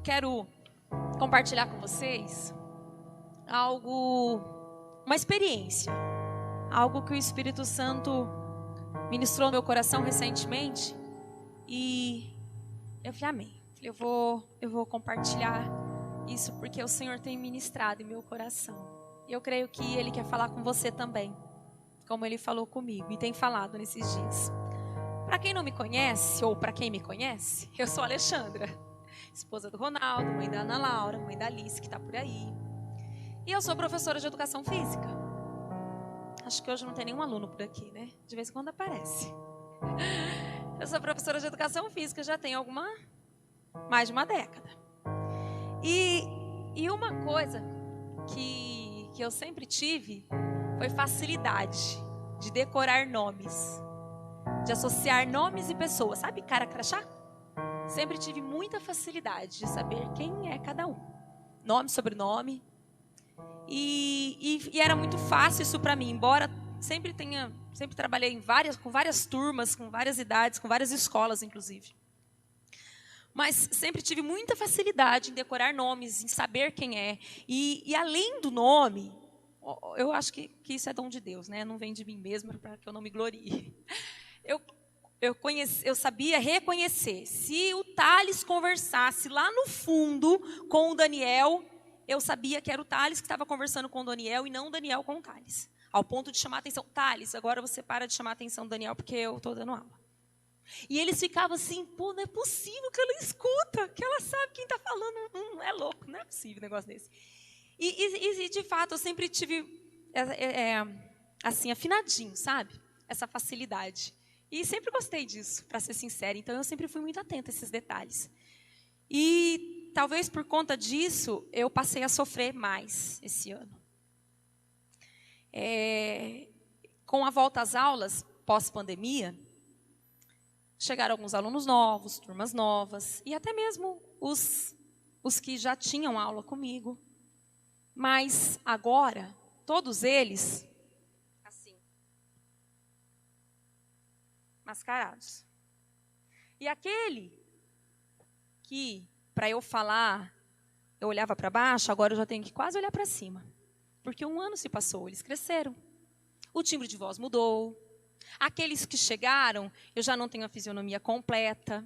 quero compartilhar com vocês uma experiência, algo que o Espírito Santo ministrou no meu coração recentemente, e eu falei, amém. Eu vou compartilhar isso porque o Senhor tem ministrado em meu coração. E eu creio que Ele quer falar com você também, como Ele falou comigo e tem falado nesses dias. Para quem não me conhece, ou para quem me conhece, eu sou a Alexandra, esposa do Ronaldo, mãe da Ana Laura, mãe da Alice, que está por aí. E eu sou professora de educação física. Acho que hoje não tem nenhum aluno por aqui, né? De vez em quando aparece. Eu sou professora de educação física, já tenho mais de uma década. E uma coisa que eu sempre tive foi facilidade de decorar nomes, de associar nomes e pessoas. Sabe cara crachá? Sempre tive muita facilidade de saber quem é cada um. Nome, sobrenome. E era muito fácil isso para mim, embora sempre trabalhei com várias turmas, com várias idades, com várias escolas, inclusive. Mas sempre tive muita facilidade em decorar nomes, em saber quem é. E além do nome, eu acho que isso é dom de Deus, né? Não vem de mim mesma para que eu não me glorie. Eu sabia reconhecer. Se o Thales conversasse lá no fundo com o Daniel, eu sabia que era o Thales que estava conversando com o Daniel e não o Daniel com o Thales. Ao ponto de chamar a atenção. Thales, agora você para de chamar a atenção do Daniel porque eu estou dando aula. E eles ficavam assim, pô, não é possível que ela escuta, que ela sabe quem está falando. É louco, não é possível um negócio desse. E de fato, eu sempre tive, assim, afinadinho, sabe? Essa facilidade. E sempre gostei disso, para ser sincera. Então, eu sempre fui muito atenta a esses detalhes. E talvez por conta disso, eu passei a sofrer mais esse ano. Com a volta às aulas, pós-pandemia, chegaram alguns alunos novos, turmas novas, e até mesmo os que já tinham aula comigo. Mas agora, todos eles, assim, mascarados. E aquele que, para eu falar, eu olhava para baixo, agora eu já tenho que quase olhar para cima. Porque um ano se passou, eles cresceram. O timbre de voz mudou. Aqueles que chegaram, eu já não tenho a fisionomia completa.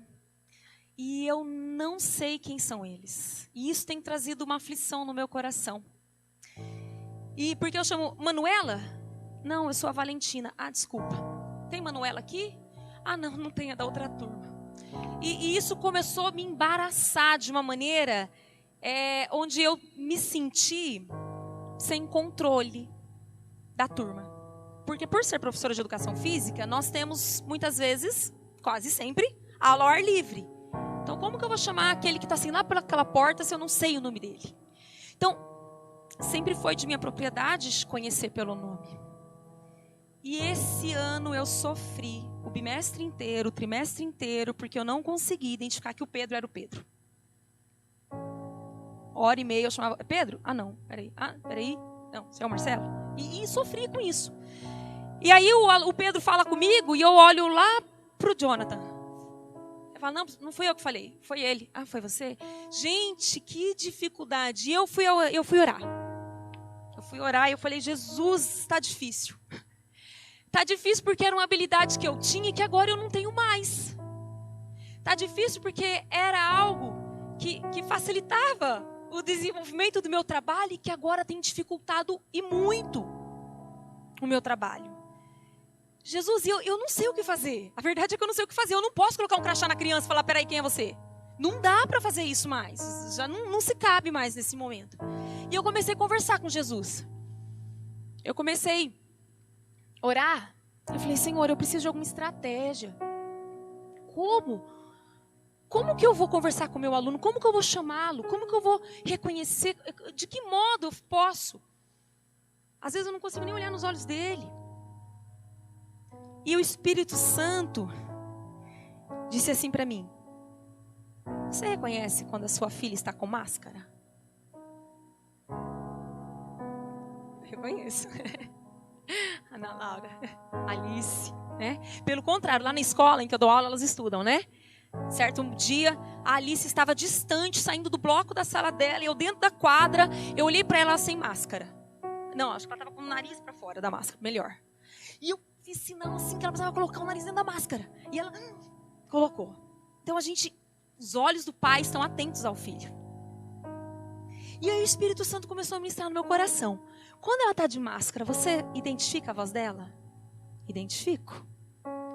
E eu não sei quem são eles. E isso tem trazido uma aflição no meu coração. E porque eu chamo Manuela? Não, eu sou a Valentina. Ah, desculpa. Tem Manuela aqui? Ah, não tem, é da outra turma. E isso começou a me embaraçar de uma maneira onde eu me senti sem controle da turma. Porque por ser professora de educação física, nós temos muitas vezes, quase sempre, aula ao ar livre. Então como que eu vou chamar aquele que está assim lá pelaquela porta se eu não sei o nome dele? Então, sempre foi de minha propriedade conhecer pelo nome. E esse ano eu sofri o bimestre inteiro, o trimestre inteiro, porque eu não consegui identificar que o Pedro era o Pedro. Hora e meia eu chamava, Pedro? Ah, não, peraí. Não, você é o Marcelo? E sofri com isso. E aí o Pedro fala comigo e eu olho lá pro Jonathan. Eu falo, não fui eu que falei, foi ele. Ah, foi você? Gente, que dificuldade. E eu fui orar. Eu fui orar e eu falei, Jesus, está difícil. Está difícil porque era uma habilidade que eu tinha e que agora eu não tenho mais. Está difícil porque era algo que facilitava o desenvolvimento do meu trabalho e que agora tem dificultado e muito o meu trabalho. Jesus, eu não sei o que fazer. A verdade é que eu não sei o que fazer. Eu não posso colocar um crachá na criança e falar, peraí, quem é você? Não dá para fazer isso mais. Já não se cabe mais nesse momento. E eu comecei a conversar com Jesus. Eu comecei a orar. Eu falei, Senhor, eu preciso de alguma estratégia. Como? Como que eu vou conversar com o meu aluno? Como que eu vou chamá-lo? Como que eu vou reconhecer? De que modo eu posso? Às vezes eu não consigo nem olhar nos olhos dele. E o Espírito Santo disse assim para mim, você reconhece quando a sua filha está com máscara? Eu reconheço. Ana Laura, Alice, né? Pelo contrário, lá na escola em que eu dou aula, elas estudam, né? Certo dia, a Alice estava distante, saindo do bloco da sala dela, e eu dentro da quadra, eu olhei para ela sem máscara. Não, acho que ela estava com o nariz para fora da máscara, melhor. E eu fiz sinal assim, que ela precisava colocar o nariz dentro da máscara. E ela colocou. Então os olhos do pai estão atentos ao filho. E aí o Espírito Santo começou a ministrar no meu coração. Quando ela está de máscara, você identifica a voz dela? Identifico.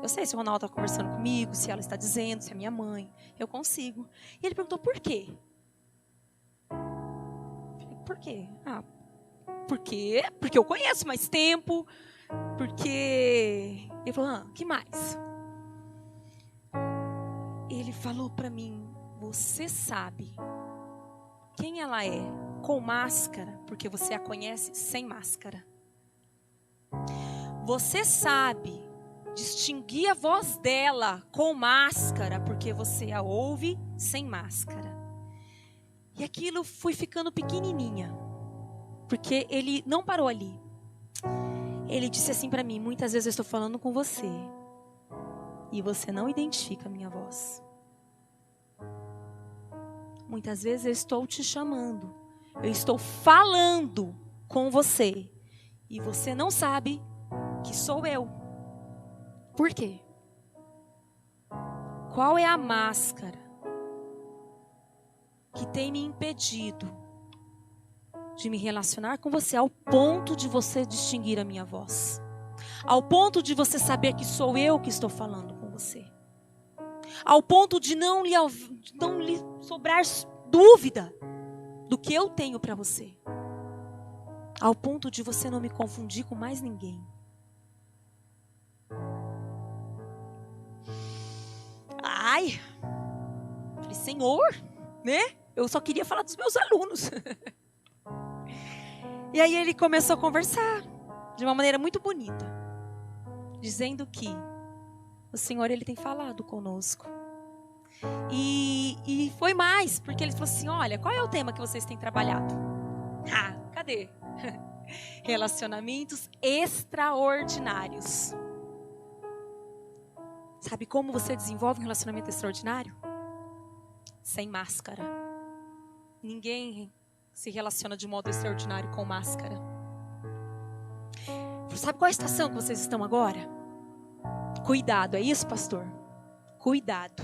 Eu sei se o Ronaldo está conversando comigo, se ela está dizendo, se é minha mãe. Eu consigo. E ele perguntou, por quê? Por quê? Por quê? Porque eu conheço mais tempo. Porque... Ele falou, que mais? Ele falou para mim, você sabe quem ela é com máscara, porque você a conhece sem máscara. Você sabe distinguir a voz dela com máscara, porque você a ouve sem máscara. E aquilo foi ficando pequenininha, porque ele não parou ali. Ele disse assim para mim, muitas vezes eu estou falando com você, e você não identifica a minha voz. Muitas vezes eu estou te chamando, eu estou falando com você, e você não sabe que sou eu. Por quê? Qual é a máscara que tem me impedido de me relacionar com você ao ponto de você distinguir a minha voz? Ao ponto de você saber que sou eu que estou falando com você? Ao ponto de não lhe sobrar dúvida do que eu tenho para você? Ao ponto de você não me confundir com mais ninguém? Falei, Senhor, né? Eu só queria falar dos meus alunos. E aí ele começou a conversar de uma maneira muito bonita, dizendo que o Senhor, ele tem falado conosco. E foi mais, porque ele falou assim, olha, qual é o tema que vocês têm trabalhado? Cadê? Relacionamentos extraordinários. Sabe como você desenvolve um relacionamento extraordinário? Sem máscara. Ninguém se relaciona de modo extraordinário com máscara. Sabe qual é a estação que vocês estão agora? Cuidado, é isso, pastor? Cuidado.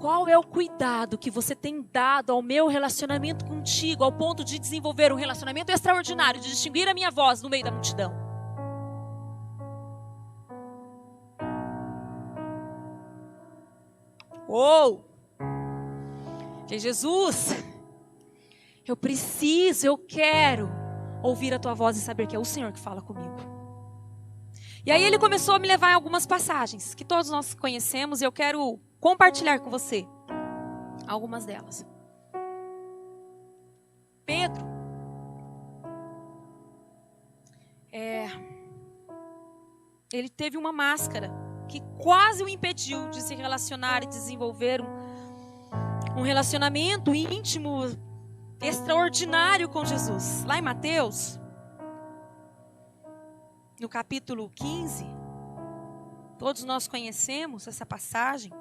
Qual é o cuidado que você tem dado ao meu relacionamento contigo, ao ponto de desenvolver um relacionamento extraordinário, de distinguir a minha voz no meio da multidão? Jesus, eu quero ouvir a tua voz e saber que é o Senhor que fala comigo. E aí ele começou a me levar em algumas passagens que todos nós conhecemos, e eu quero compartilhar com você algumas delas. Pedro, ele teve uma máscara que quase o impediu de se relacionar e desenvolver um relacionamento íntimo, extraordinário com Jesus. Lá em Mateus, no capítulo 15, todos nós conhecemos essa passagem.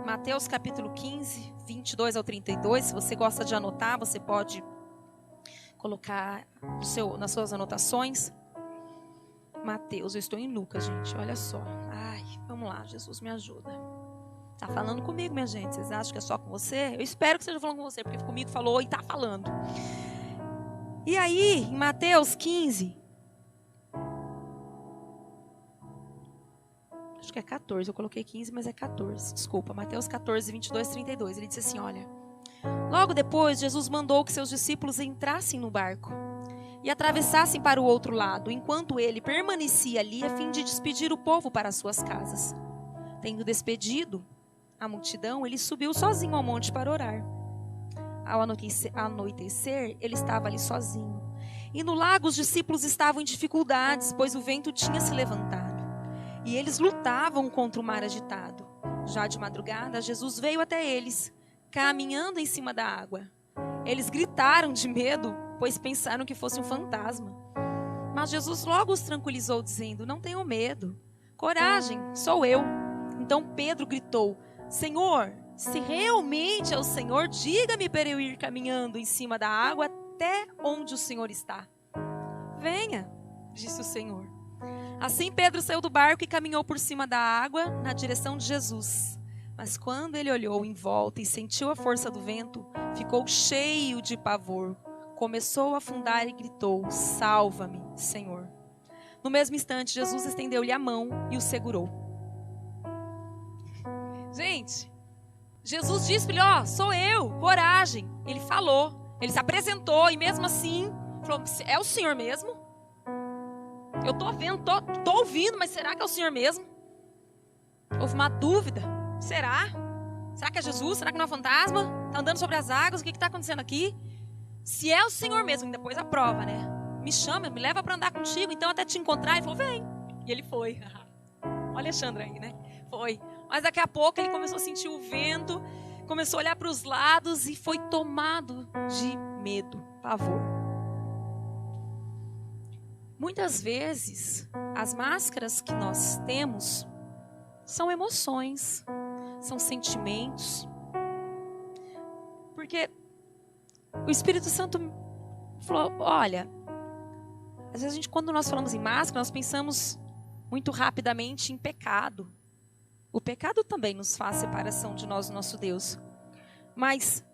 Mateus capítulo 15, 22 ao 32. Se você gosta de anotar, você pode colocar nas suas anotações. Mateus, eu estou em Lucas, gente, olha só. Vamos lá, Jesus, me ajuda. Tá falando comigo, minha gente. Vocês acham que é só com você? Eu espero que seja falando com você, porque comigo falou e tá falando. E aí, em Mateus 15, acho que é 14, eu coloquei 15, mas é 14, desculpa. Mateus 14, 22, 32, ele disse assim, olha. Logo depois, Jesus mandou que seus discípulos entrassem no barco e atravessassem para o outro lado, enquanto ele permanecia ali a fim de despedir o povo para as suas casas. Tendo despedido a multidão, ele subiu sozinho ao monte para orar. Ao anoitecer, ele estava ali sozinho. E no lago os discípulos estavam em dificuldades, pois o vento tinha se levantado. E eles lutavam contra o mar agitado. Já de madrugada, Jesus veio até eles, caminhando em cima da água. Eles gritaram de medo, pois pensaram que fosse um fantasma. Mas Jesus logo os tranquilizou, dizendo: não tenham medo, coragem, sou eu. Então Pedro gritou: Senhor, se realmente é o Senhor, diga-me para eu ir caminhando em cima da água até onde o Senhor está. Venha, disse o Senhor. Assim Pedro saiu do barco e caminhou por cima da água na direção de Jesus. Mas quando ele olhou em volta e sentiu a força do vento, ficou cheio de pavor. Começou a afundar e gritou: salva-me, Senhor. No mesmo instante, Jesus estendeu-lhe a mão e o segurou. Gente, Jesus disse para ele: ó, sou eu, coragem. Ele falou, ele se apresentou e mesmo assim, falou: é o Senhor mesmo? Eu tô vendo, tô ouvindo, mas será que é o Senhor mesmo? Houve uma dúvida. Será? Será que é Jesus? Será que não é um fantasma? Tá andando sobre as águas? O que está acontecendo aqui? Se é o Senhor mesmo, e depois a prova, né? Me chama, me leva para andar contigo, então até te encontrar. Ele falou: vem. E ele foi. Olha o Alexandre aí, né? Foi. Mas daqui a pouco ele começou a sentir o vento, começou a olhar para os lados e foi tomado de medo, pavor. Muitas vezes, as máscaras que nós temos são emoções, são sentimentos. Porque o Espírito Santo falou: olha, às vezes quando nós falamos em máscara, nós pensamos muito rapidamente em pecado. O pecado também nos faz separação de nós, do nosso Deus. Mas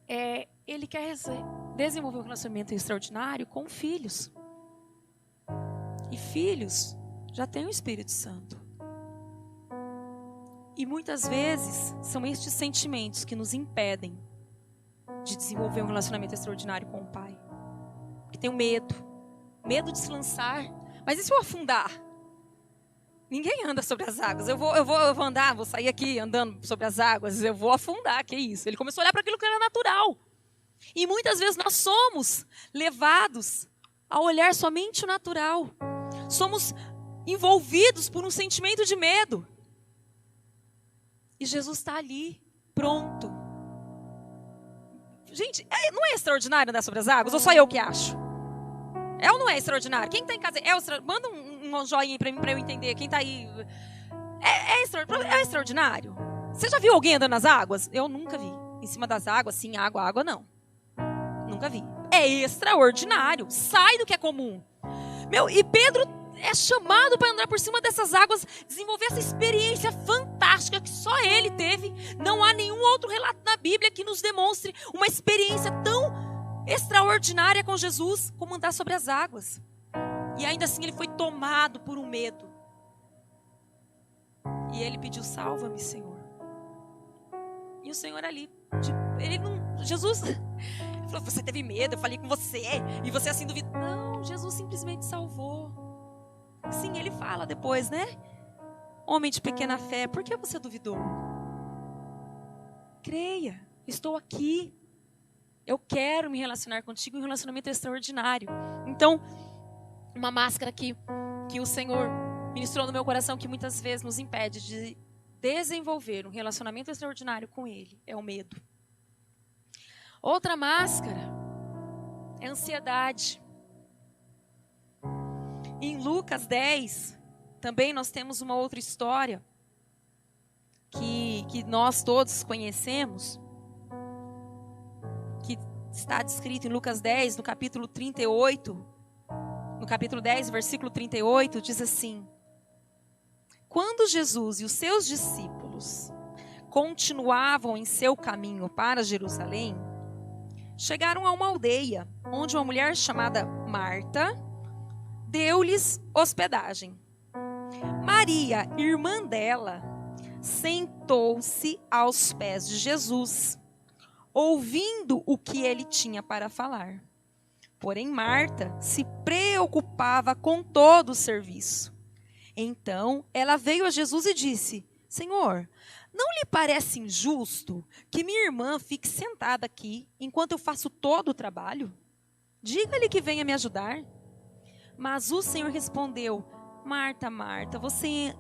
Ele quer desenvolver um relacionamento extraordinário com filhos. E filhos já têm o Espírito Santo. E muitas vezes são estes sentimentos que nos impedem de desenvolver um relacionamento extraordinário com o Pai. Porque tem o medo de se lançar. Mas e se eu afundar? Ninguém anda sobre as águas. Eu vou andar, vou sair aqui andando sobre as águas, eu vou afundar, que isso? Ele começou a olhar para aquilo que era natural. E muitas vezes nós somos levados a olhar somente o natural. Somos envolvidos por um sentimento de medo. E Jesus está ali, pronto. Gente, não é extraordinário andar sobre as águas? Ou só eu que acho? É ou não é extraordinário? Quem está em casa, manda um joinha para mim, para eu entender. Quem está aí, é extraordinário? Você já viu alguém andando nas águas? Eu nunca vi. Em cima das águas, sim, água não. Nunca vi. É extraordinário. Sai do que é comum. E Pedro é chamado para andar por cima dessas águas, desenvolver essa experiência fantástica que só ele teve. Não há nenhum outro relato na Bíblia que nos demonstre uma experiência tão extraordinária com Jesus como andar sobre as águas. E ainda assim ele foi tomado por um medo. E ele pediu: salva-me, Senhor. E o Senhor ali, Jesus falou: você teve medo, eu falei com você, e você assim duvidou. Não, Jesus simplesmente salvou. Sim, ele fala depois, né? Homem de pequena fé, por que você duvidou? Creia, estou aqui. Eu quero me relacionar contigo em um relacionamento extraordinário. Então, uma máscara que o Senhor ministrou no meu coração, que muitas vezes nos impede de desenvolver um relacionamento extraordinário com Ele, é o medo. Outra máscara é a ansiedade. Em Lucas 10, também nós temos uma outra história que nós todos conhecemos, que está descrito em Lucas 10, no capítulo 38, no capítulo 10, versículo 38, diz assim: quando Jesus e os seus discípulos continuavam em seu caminho para Jerusalém, chegaram a uma aldeia, onde uma mulher chamada Marta deu-lhes hospedagem. Maria, irmã dela, sentou-se aos pés de Jesus, ouvindo o que ele tinha para falar. Porém, Marta se preocupava com todo o serviço. Então, ela veio a Jesus e disse: Senhor, não lhe parece injusto que minha irmã fique sentada aqui enquanto eu faço todo o trabalho? Diga-lhe que venha me ajudar. Mas o Senhor respondeu: Marta, Marta, você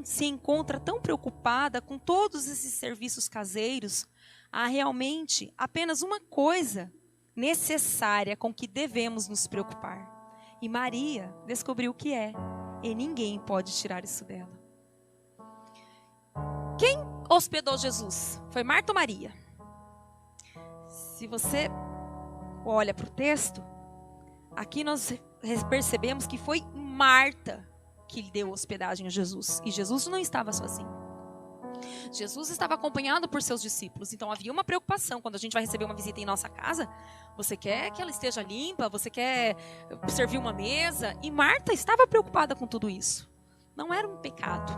se encontra tão preocupada com todos esses serviços caseiros. Há realmente apenas uma coisa necessária com que devemos nos preocupar. E Maria descobriu o que é. E ninguém pode tirar isso dela. Quem hospedou Jesus? Foi Marta ou Maria? Se você olha para o texto, aqui nós percebemos que foi Marta que lhe deu hospedagem a Jesus. E Jesus não estava sozinho. Jesus estava acompanhado por seus discípulos. Então havia uma preocupação. Quando a gente vai receber uma visita em nossa casa, você quer que ela esteja limpa, você quer servir uma mesa. E Marta estava preocupada com tudo isso. Não era um pecado.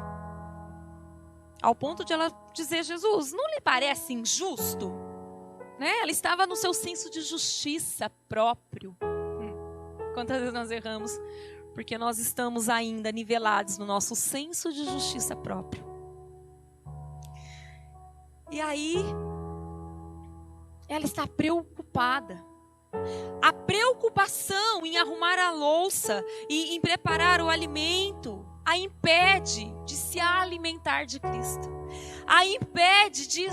Ao ponto de ela dizer: Jesus, não lhe parece injusto? Né? Ela estava no seu senso de justiça próprio. Quantas vezes nós erramos? Porque nós estamos ainda nivelados no nosso senso de justiça próprio. E aí, ela está preocupada. A preocupação em arrumar a louça e em preparar o alimento a impede de se alimentar de Cristo. A impede de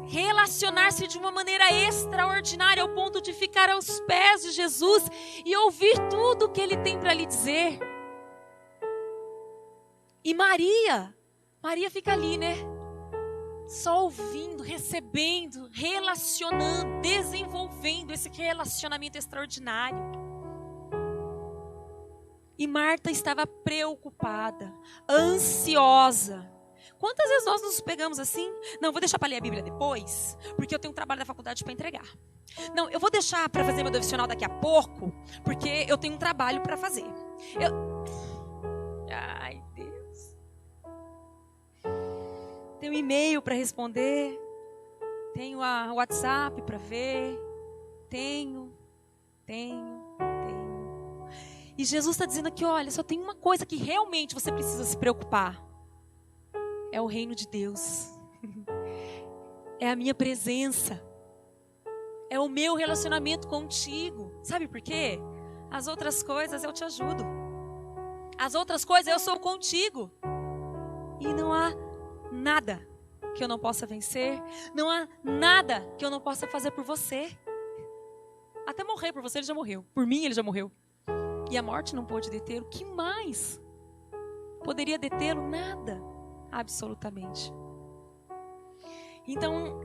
relacionar-se de uma maneira extraordinária ao ponto de ficar aos pés de Jesus e ouvir tudo o que Ele tem para lhe dizer. E Maria fica ali, né? Só ouvindo, recebendo, relacionando, desenvolvendo esse relacionamento extraordinário. E Marta estava preocupada, ansiosa. Quantas vezes nós nos pegamos assim? Não, vou deixar para ler a Bíblia depois, porque eu tenho um trabalho da faculdade para entregar. Não, eu vou deixar para fazer meu devocional daqui a pouco, porque eu tenho um trabalho para fazer. Ai, Deus. Tenho um e-mail para responder, tenho a WhatsApp para ver, tenho. E Jesus está dizendo aqui, olha, só tem uma coisa que realmente você precisa se preocupar. É o reino de Deus. É a minha presença. É o meu relacionamento contigo. Sabe por quê? As outras coisas eu te ajudo. As outras coisas eu sou contigo. E não há nada que eu não possa vencer. Não há nada que eu não possa fazer por você. Até morrer por você ele já morreu. Por mim ele já morreu. E a morte não pôde deter. O que mais poderia detê-lo? Nada. Absolutamente. Então,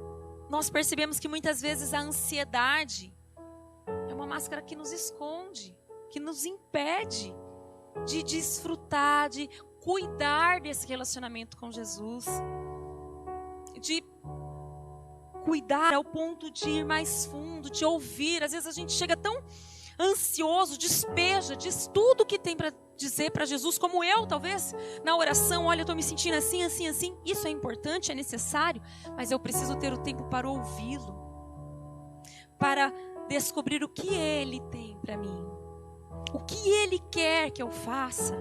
nós percebemos que muitas vezes a ansiedade é uma máscara que nos esconde, que nos impede de desfrutar, de cuidar desse relacionamento com Jesus, de cuidar ao ponto de ir mais fundo, de ouvir. Às vezes a gente chega tão ansioso, despeja, diz tudo que tem para dizer para Jesus, como eu, talvez, na oração, olha, eu estou me sentindo assim. Isso é importante, é necessário, mas eu preciso ter o tempo para ouvi-lo, para descobrir o que Ele tem para mim, o que Ele quer que eu faça,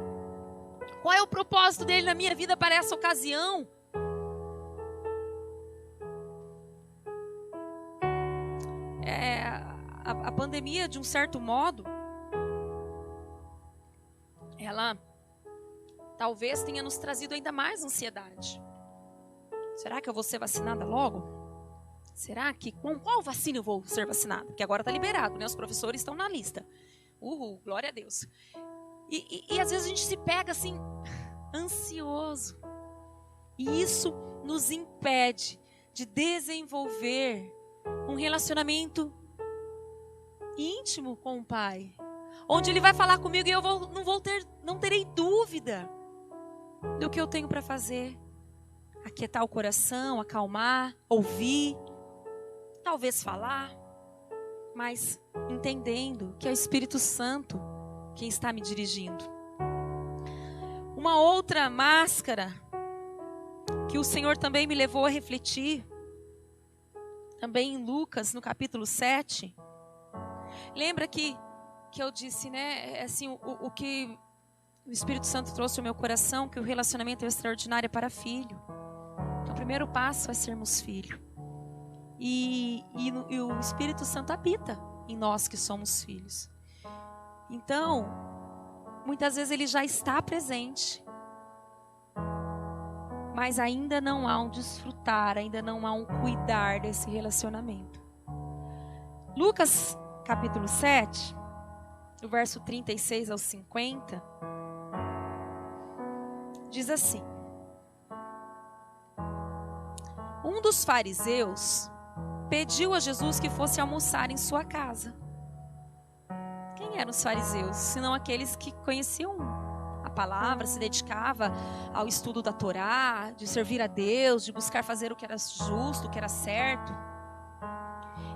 qual é o propósito dele na minha vida para essa ocasião. A pandemia, de um certo modo, ela talvez tenha nos trazido ainda mais ansiedade. Será que eu vou ser vacinada logo? Será que com qual vacina eu vou ser vacinada? Porque agora está liberado, né? Os professores estão na lista. Glória a Deus. E às vezes a gente se pega assim, ansioso. E isso nos impede de desenvolver um relacionamento íntimo com o Pai, onde Ele vai falar comigo e eu não terei dúvida do que eu tenho para fazer. Aquietar o coração, acalmar, ouvir, talvez falar, mas entendendo que é o Espírito Santo quem está me dirigindo. Uma outra máscara que o Senhor também me levou a refletir, também em Lucas, no capítulo 7, lembra que eu disse, né, assim, o que o Espírito Santo trouxe ao meu coração, que o relacionamento é extraordinário para filho. Então, o primeiro passo é sermos filho. E o Espírito Santo habita em nós que somos filhos. Então, muitas vezes ele já está presente, mas ainda não há um desfrutar, ainda não há um cuidar desse relacionamento. Lucas capítulo 7, do verso 36 ao 50, diz assim: um dos fariseus pediu a Jesus que fosse almoçar em sua casa. Quem eram os fariseus? Senão aqueles que conheciam a palavra, se dedicava ao estudo da Torá, de servir a Deus, de buscar fazer o que era justo, o que era certo.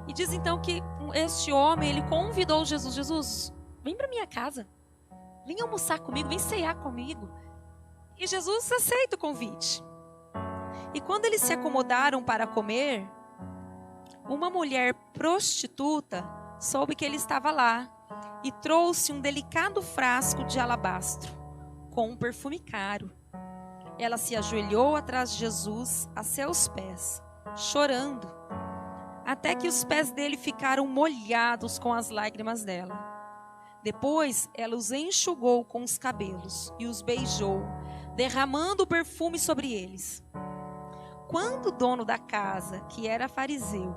E diz então que este homem, ele convidou Jesus: Jesus, vem para minha casa, vem almoçar comigo, vem ceiar comigo. E Jesus aceita o convite. E quando eles se acomodaram para comer, uma mulher prostituta soube que ele estava lá e trouxe um delicado frasco de alabastro com um perfume caro. Ela se ajoelhou atrás de Jesus a seus pés, chorando, até que os pés dele ficaram molhados com as lágrimas dela. Depois ela os enxugou com os cabelos e os beijou, derramando o perfume sobre eles. Quando o dono da casa, que era fariseu,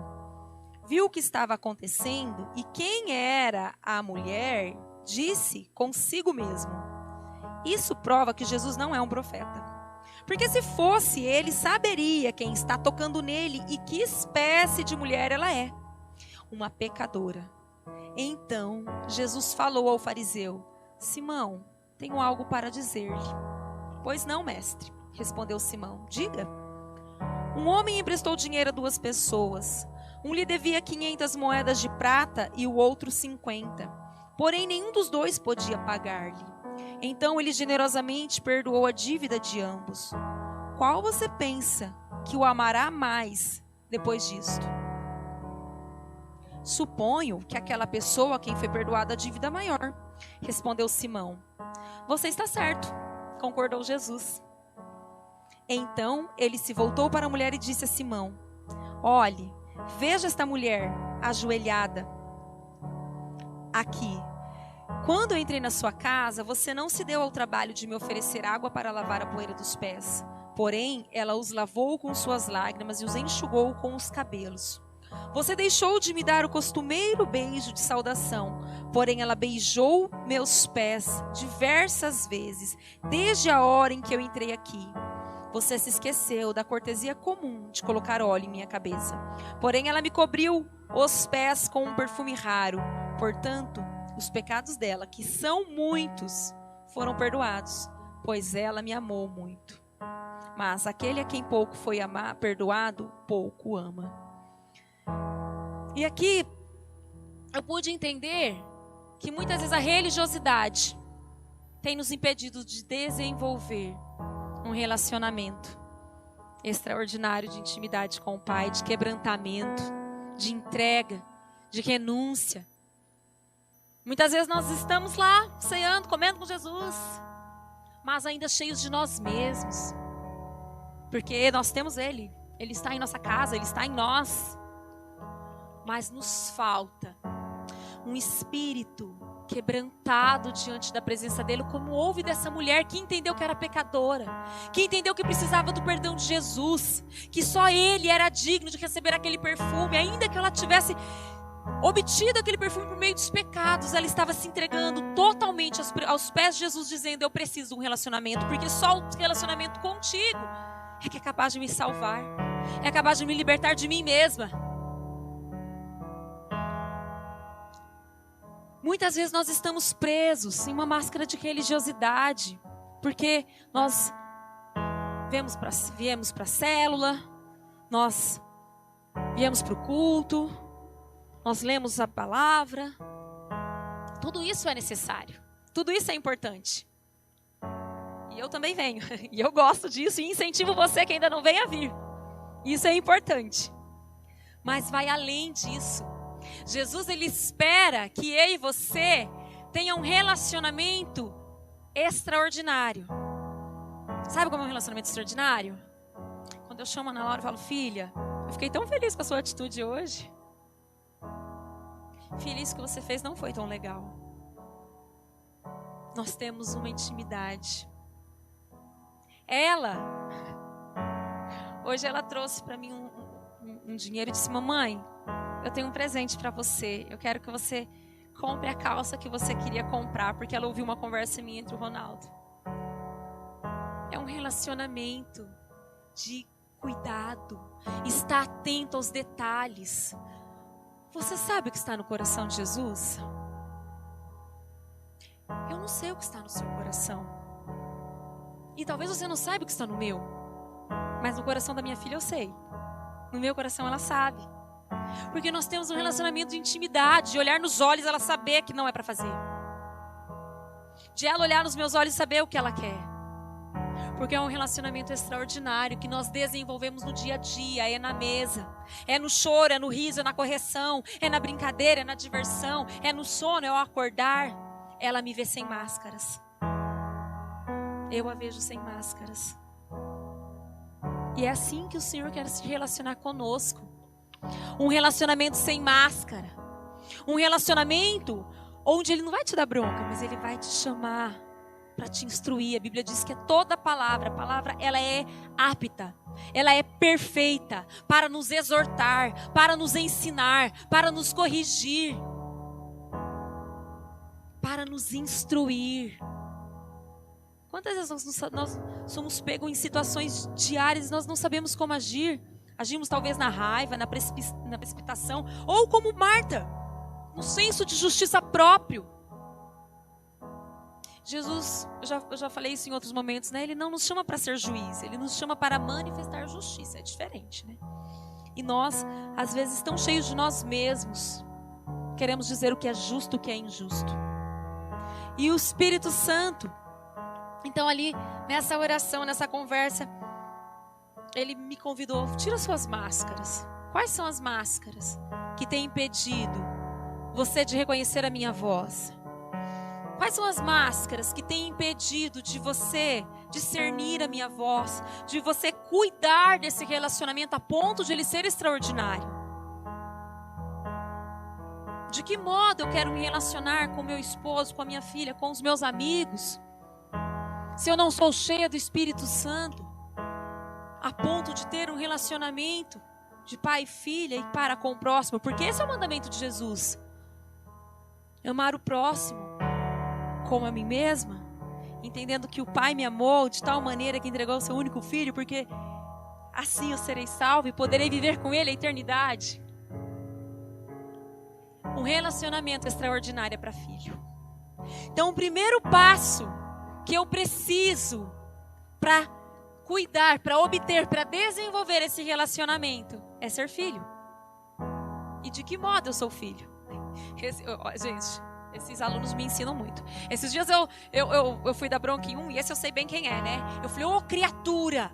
viu o que estava acontecendo e quem era a mulher, disse consigo mesmo: isso prova que Jesus não é um profeta. Porque se fosse, ele saberia quem está tocando nele e que espécie de mulher ela é. Uma pecadora. Então Jesus falou ao fariseu: Simão, tenho algo para dizer-lhe. Pois não, mestre, respondeu Simão. Diga. Um homem emprestou dinheiro a 2 pessoas. Um lhe devia 500 moedas de prata e o outro 50. Porém, nenhum dos dois podia pagar-lhe. Então ele generosamente perdoou a dívida de ambos. Qual você pensa que o amará mais depois disto? Suponho que aquela pessoa a quem foi perdoada a dívida maior, respondeu Simão. Você está certo, concordou Jesus. Então ele se voltou para a mulher e disse a Simão: olhe, veja esta mulher ajoelhada aqui. Quando eu entrei na sua casa, você não se deu ao trabalho de me oferecer água para lavar a poeira dos pés. Porém, ela os lavou com suas lágrimas e os enxugou com os cabelos. Você deixou de me dar o costumeiro beijo de saudação. Porém, ela beijou meus pés diversas vezes, desde a hora em que eu entrei aqui. Você se esqueceu da cortesia comum de colocar óleo em minha cabeça. Porém, ela me cobriu os pés com um perfume raro. Portanto, os pecados dela, que são muitos, foram perdoados, pois ela me amou muito. Mas aquele a quem pouco foi perdoado, pouco ama. E aqui eu pude entender que muitas vezes a religiosidade tem nos impedido de desenvolver um relacionamento extraordinário de intimidade com o Pai, de quebrantamento, de entrega, de renúncia. Muitas vezes nós estamos lá, ceando, comendo com Jesus, mas ainda cheios de nós mesmos. Porque nós temos Ele está em nossa casa, Ele está em nós. Mas nos falta um espírito quebrantado diante da presença dEle, como houve dessa mulher que entendeu que era pecadora, que entendeu que precisava do perdão de Jesus, que só Ele era digno de receber aquele perfume, ainda que ela tivesse obtido aquele perfume por meio dos pecados, ela estava se entregando totalmente aos pés de Jesus, dizendo: eu preciso de um relacionamento, porque só o relacionamento contigo é que é capaz de me salvar, é capaz de me libertar de mim mesma. Muitas vezes nós estamos presos em uma máscara de religiosidade, porque nós viemos para a célula, nós viemos para o culto, nós lemos a palavra. Tudo isso é necessário, tudo isso é importante. E eu também venho, e eu gosto disso e incentivo você que ainda não vem a vir. Isso é importante. Mas vai além disso. Jesus, Ele espera que eu e você tenha um relacionamento extraordinário. Sabe como é um relacionamento extraordinário? Quando eu chamo a Ana Laura e falo: filha, eu fiquei tão feliz com a sua atitude hoje. Filha, isso que você fez não foi tão legal. Nós temos uma intimidade. Hoje ela trouxe para mim um dinheiro e disse: mamãe, eu tenho um presente para você. Eu quero que você compre a calça que você queria comprar, porque ela ouviu uma conversa minha entre o Ronaldo. É um relacionamento de cuidado, está atento aos detalhes. Você sabe o que está no coração de Jesus? Eu não sei o que está no seu coração. E talvez você não saiba o que está no meu. Mas no coração da minha filha eu sei. No meu coração ela sabe. Porque nós temos um relacionamento de intimidade, de olhar nos olhos e ela saber que não é para fazer. De ela olhar nos meus olhos e saber o que ela quer. Porque é um relacionamento extraordinário que nós desenvolvemos no dia a dia, é na mesa, é no choro, é no riso, é na correção, é na brincadeira, é na diversão, é no sono, é ao acordar. Ela me vê sem máscaras. Eu a vejo sem máscaras. E é assim que o Senhor quer se relacionar conosco. Um relacionamento sem máscara. Um relacionamento onde Ele não vai te dar bronca, mas Ele vai te chamar para te instruir. A Bíblia diz que é toda a palavra ela é apta, ela é perfeita para nos exortar, para nos ensinar, para nos corrigir, para nos instruir. Quantas vezes nós somos pegos em situações diárias e nós não sabemos como agir? Agimos talvez na raiva, na precipitação, ou como Marta, no senso de justiça próprio. Jesus, eu já falei isso em outros momentos, né? Ele não nos chama para ser juiz, Ele nos chama para manifestar justiça. É diferente, né? E nós, às vezes, tão cheios de nós mesmos, queremos dizer o que é justo, o que é injusto. E o Espírito Santo, então ali, nessa oração, nessa conversa, Ele me convidou, tira suas máscaras. Quais são as máscaras que têm impedido você de reconhecer a minha voz? Quais são as máscaras que têm impedido de você discernir a minha voz, de você cuidar desse relacionamento a ponto de ele ser extraordinário? De que modo eu quero me relacionar com meu esposo, com a minha filha, com os meus amigos, se eu não sou cheia do Espírito Santo, a ponto de ter um relacionamento de pai e filha e para com o próximo? Porque esse é o mandamento de Jesus. Amar o próximo como a mim mesma, entendendo que o Pai me amou de tal maneira que entregou o seu único filho, porque assim eu serei salvo e poderei viver com Ele a eternidade. Um relacionamento extraordinário é para filho. Então, o primeiro passo que eu preciso para cuidar, para obter, para desenvolver esse relacionamento é ser filho. E de que modo eu sou filho? Gente, esses alunos me ensinam muito. Esses dias eu fui dar bronca em um, e esse eu sei bem quem é, né? Eu falei, ô criatura.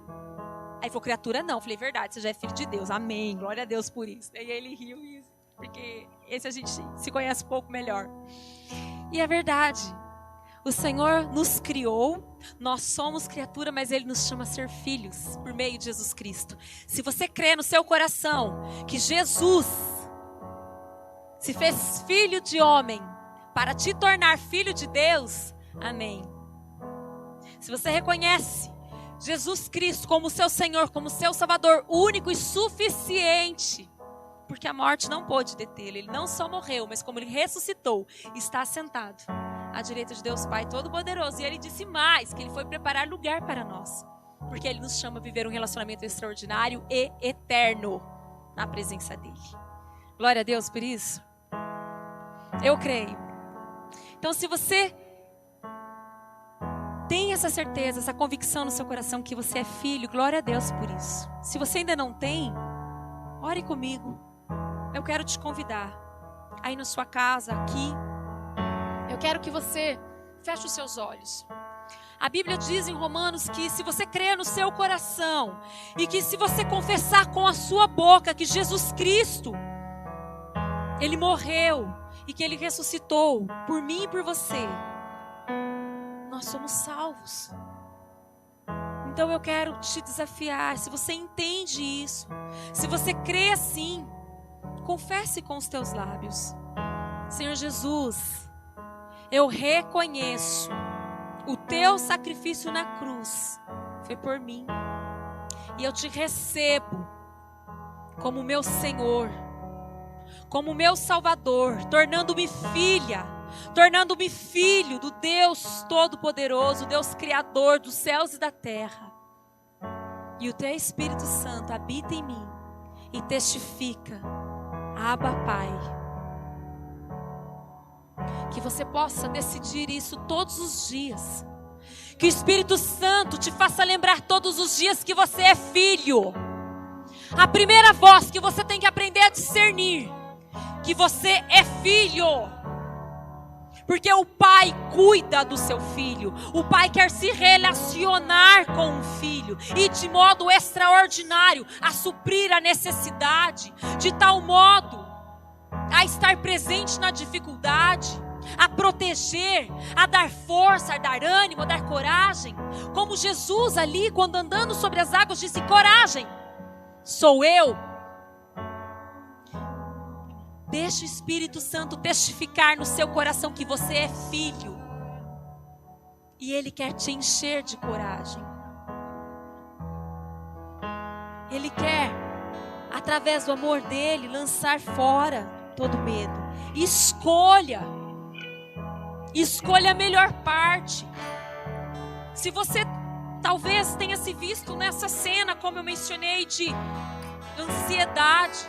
Aí ele falou, criatura não. Eu falei, verdade, você já é filho de Deus. Amém, glória a Deus por isso. E aí ele riu, porque esse a gente se conhece um pouco melhor. E é verdade. O Senhor nos criou, nós somos criatura, mas Ele nos chama a ser filhos por meio de Jesus Cristo. Se você crê no seu coração que Jesus se fez filho de homem para te tornar filho de Deus, amém. Se você reconhece Jesus Cristo como seu Senhor, como seu Salvador único e suficiente, porque a morte não pôde detê-lo, Ele não só morreu, mas como Ele ressuscitou, está sentado à direita de Deus Pai Todo-Poderoso. E Ele disse mais, que Ele foi preparar lugar para nós, porque Ele nos chama a viver um relacionamento extraordinário e eterno na presença dEle. Glória a Deus por isso. Eu creio. Então, se você tem essa certeza, essa convicção no seu coração que você é filho, glória a Deus por isso. Se você ainda não tem, ore comigo. Eu quero te convidar aí na sua casa, aqui. Eu quero que você feche os seus olhos. A Bíblia diz em Romanos que se você crer no seu coração e que se você confessar com a sua boca que Jesus Cristo, Ele morreu e que Ele ressuscitou por mim e por você, nós somos salvos. Então eu quero te desafiar, se você entende isso, se você crê assim, confesse com os teus lábios: Senhor Jesus, eu reconheço o teu sacrifício na cruz foi por mim, e eu te recebo como meu Senhor, como meu Salvador, tornando-me filha, tornando-me filho do Deus Todo-Poderoso, Deus Criador dos céus e da terra. E o Teu Espírito Santo habita em mim e testifica, Abba, Pai. Que você possa decidir isso todos os dias. Que o Espírito Santo te faça lembrar todos os dias que você é filho. A primeira voz que você tem que aprender a discernir, que você é filho. Porque o pai cuida do seu filho. O pai quer se relacionar com o filho. E de modo extraordinário, a suprir a necessidade. De tal modo, a estar presente na dificuldade. A proteger, a dar força, a dar ânimo, a dar coragem. Como Jesus ali, quando andando sobre as águas, disse: coragem, sou eu. Deixe o Espírito Santo testificar no seu coração que você é filho. E Ele quer te encher de coragem. Ele quer, através do amor dEle, lançar fora todo medo. Escolha a melhor parte. Se você talvez tenha se visto nessa cena, como eu mencionei, de ansiedade,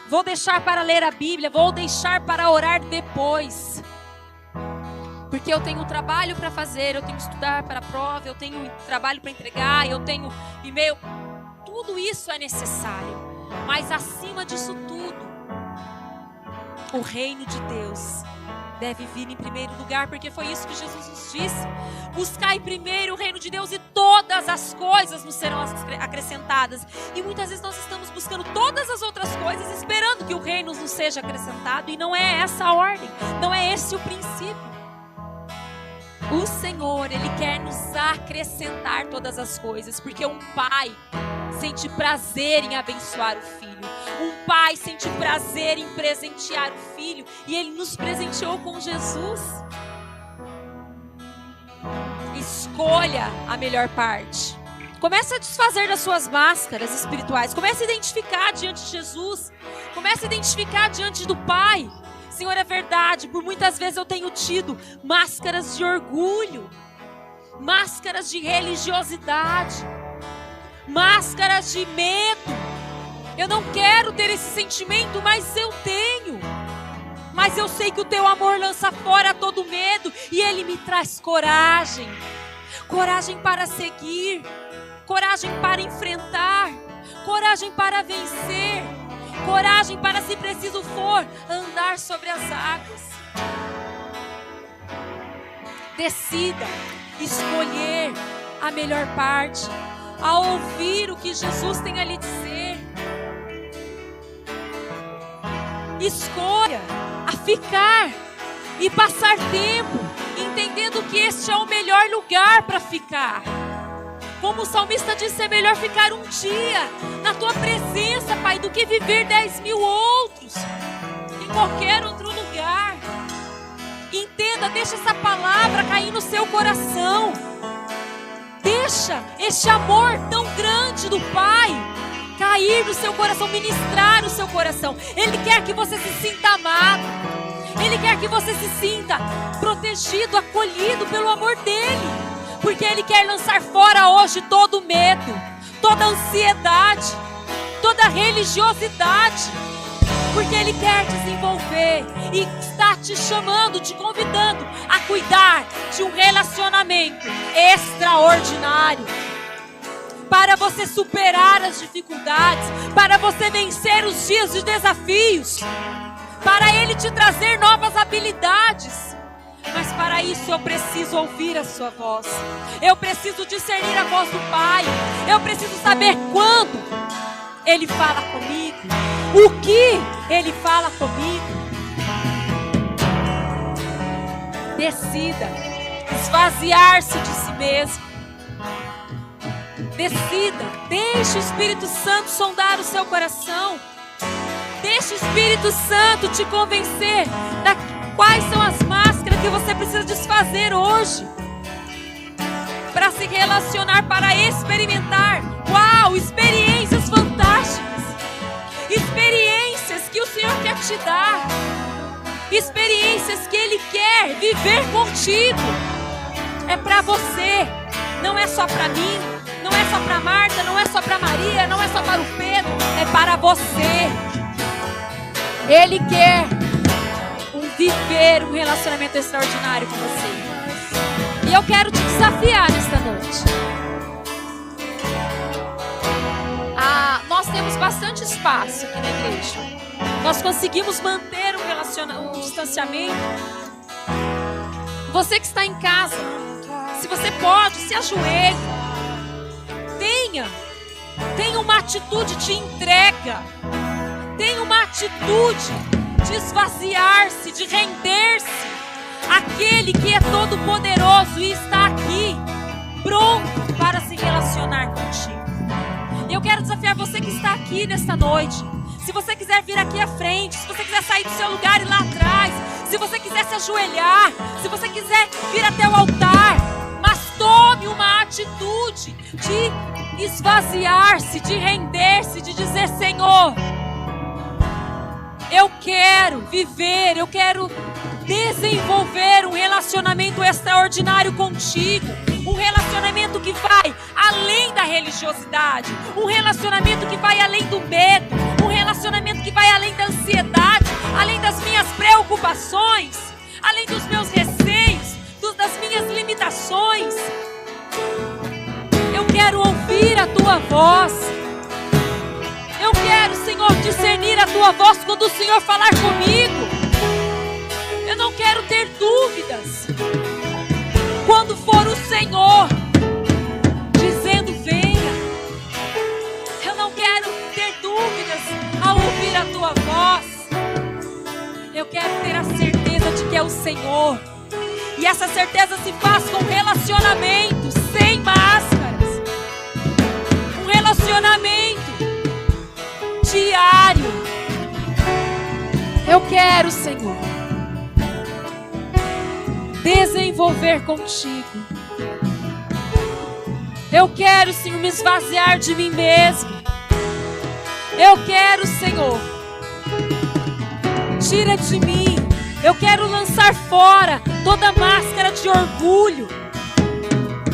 vou deixar para ler a Bíblia, vou deixar para orar depois, porque eu tenho um trabalho para fazer, eu tenho que estudar para a prova, eu tenho um trabalho para entregar, eu tenho e-mail. Tudo isso é necessário, mas acima disso tudo, o reino de Deus deve vir em primeiro lugar, porque foi isso que Jesus nos disse: buscai primeiro o reino de Deus e todas as coisas nos serão acrescentadas. E muitas vezes nós estamos buscando todas as outras coisas, esperando que o reino nos seja acrescentado, e não é essa a ordem, não é esse o princípio. O Senhor, Ele quer nos acrescentar todas as coisas, porque um pai sente prazer em abençoar o filho. Um pai sente prazer em presentear o filho. E Ele nos presenteou com Jesus. Escolha a melhor parte. Comece a desfazer das suas máscaras espirituais. Comece a identificar diante de Jesus. Comece a identificar diante do Pai. Senhor, é verdade, por muitas vezes eu tenho tido máscaras de orgulho, máscaras de religiosidade, máscaras de medo. Eu não quero ter esse sentimento, mas eu tenho. Mas eu sei que o Teu amor lança fora todo medo e Ele me traz coragem. Coragem para seguir, coragem para enfrentar, coragem para vencer, coragem para, se preciso for, andar sobre as águas. Decida escolher a melhor parte, a ouvir o que Jesus tem a lhe dizer. Escolha a ficar e passar tempo, entendendo que este é o melhor lugar para ficar. Como o salmista disse, é melhor ficar um dia na Tua presença, Pai, do que viver 10.000 outros em qualquer outro lugar. Entenda, deixa essa palavra cair no seu coração. Deixa este amor tão grande do Pai cair no seu coração, ministrar o seu coração. Ele quer que você se sinta amado. Ele quer que você se sinta protegido, acolhido pelo amor dEle. Porque Ele quer lançar fora hoje todo medo, toda ansiedade, toda religiosidade. Porque Ele quer desenvolver e está te chamando, te convidando a cuidar de um relacionamento extraordinário. Para você superar as dificuldades, para você vencer os dias de desafios, para Ele te trazer novas habilidades. Mas para isso eu preciso ouvir a sua voz. Eu preciso discernir a voz do Pai. Eu preciso saber quando Ele fala comigo, o que Ele fala comigo. Decida esvaziar-se de si mesmo. Decida, deixe o Espírito Santo sondar o seu coração. Deixe o Espírito Santo te convencer da quais são as máscaras que você precisa desfazer hoje para se relacionar, para experimentar, experiências fantásticas, experiências que o Senhor quer te dar, experiências que Ele quer viver contigo. É para você, não é só para mim, não é só para Marta, não é só para Maria, não é só para o Pedro, é para você. Ele quer viver um relacionamento extraordinário com você. E eu quero te desafiar nesta noite. Nós temos bastante espaço aqui na igreja. Nós conseguimos manter um distanciamento. Você que está em casa, se você pode, se ajoelhe. Tenha uma atitude de entrega. Tenha uma atitude de esvaziar-se, de render-se àquele que é todo poderoso e está aqui, pronto para se relacionar contigo. E eu quero desafiar você que está aqui nesta noite. Se você quiser vir aqui à frente, se você quiser sair do seu lugar e ir lá atrás, se você quiser se ajoelhar, se você quiser vir até o altar, mas tome uma atitude de esvaziar-se, de render-se, de dizer: Senhor, eu quero viver, eu quero desenvolver um relacionamento extraordinário contigo. Um relacionamento que vai além da religiosidade. Um relacionamento que vai além do medo. Um relacionamento que vai além da ansiedade. Além das minhas preocupações. Além dos meus receios. Das minhas limitações. Eu quero ouvir a tua voz. Eu quero, Senhor, discernir a tua voz quando o Senhor falar comigo. Eu não quero ter dúvidas. Quando for o Senhor dizendo: venha. Eu não quero ter dúvidas ao ouvir a tua voz. Eu quero ter a certeza de que é o Senhor. E essa certeza se faz com relacionamento, sem máscaras. Um relacionamento diário. Eu quero, Senhor, desenvolver contigo. Eu quero, Senhor, me esvaziar de mim mesmo. Eu quero, Senhor, tira de mim. Eu quero lançar fora toda máscara de orgulho,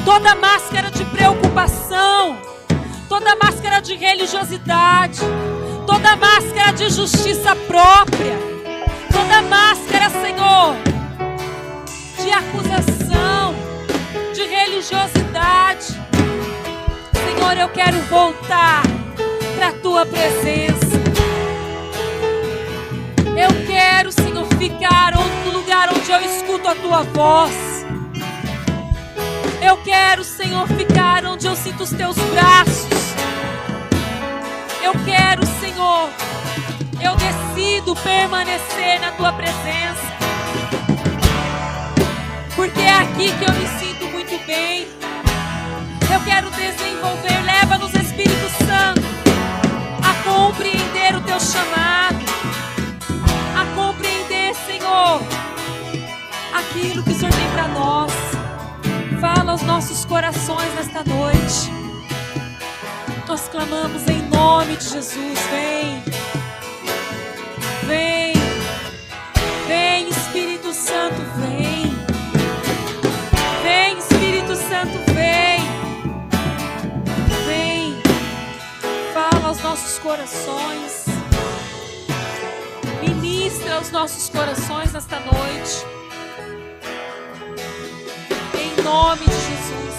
toda máscara de preocupação, toda máscara de religiosidade, toda máscara de justiça própria, toda máscara, Senhor, de acusação, de religiosidade. Senhor, eu quero voltar para a tua presença. Eu quero, Senhor, ficar no lugar onde eu escuto a tua voz. Eu quero, Senhor, ficar onde eu sinto os teus braços. Eu quero, Senhor, eu decido permanecer na tua presença. Porque é aqui que eu me sinto muito bem. Eu quero desenvolver, leva-nos, Espírito Santo, a compreender o teu chamado, a compreender, Senhor, aquilo que o Senhor tem para nós. Fala aos nossos corações nesta noite. Nós clamamos em nome de Jesus. Vem, vem, vem, Espírito Santo, vem. Vem, Espírito Santo, vem. Vem, fala aos nossos corações. Ministra aos nossos corações nesta noite. Em nome de Jesus.